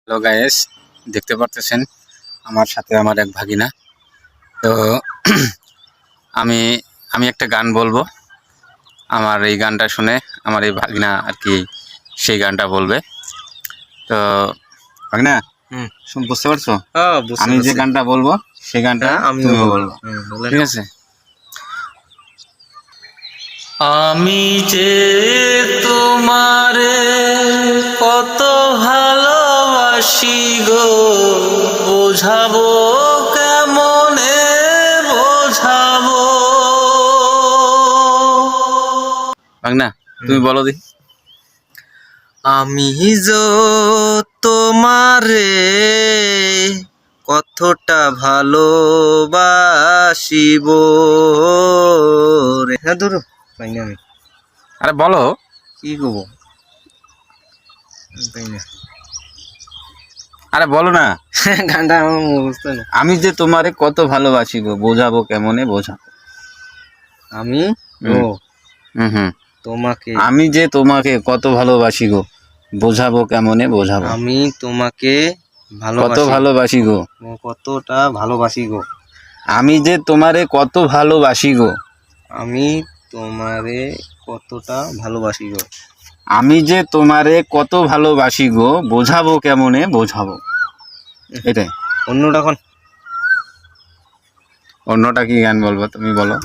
Hello guys, দেখতে পারতেছেন আমার সাথে আমার এক ভাগিনা। তো আমি আমি একটা গান বলবো। আমার এই গানটা শুনে আমার এই ভাগিনা আর কি সেই গানটা বলবে। তো ভাগিনা, বুঝতে পারছো? আমি যে গানটা বলবো সেই গানটা তুমিও বলবো, ঠিক আছে? আমি যে তোমারে কত ভালোবাসি গো, বোঝাবো কেমনে বোঝাবো। ভাগিনা, তুমি বলো দি। আমি যে তোমারে কতটা ভালোবাসিব রে। হ্যাঁ ধরো পাইনি আমি। আরে বলো। কি করবো পাইনি। আরে বলো না। গানটা আমার মুখস্থ না। আমি যে তোমারে কত ভালোবাসি গো, বোঝাবো কেমনে বোঝাবো। আমি তোমাকে আমি যে তোমাকে কত ভালোবাসি গো, বোঝাবো কেমনে বোঝাবো। আমি তোমাকে কত ভালোবাসি গো, কতটা ভালোবাসি গো। আমি যে তোমারে কত ভালোবাসি গো। আমি তোমারে কতটা ভালোবাসি গো। আমি যে তোমারে কত ভালোবাসি গো, বোঝাবো কেমনে বোঝাবো। এটাই। অন্যটা কোন? অন্যটা কি গান বলবো তুমি বলো।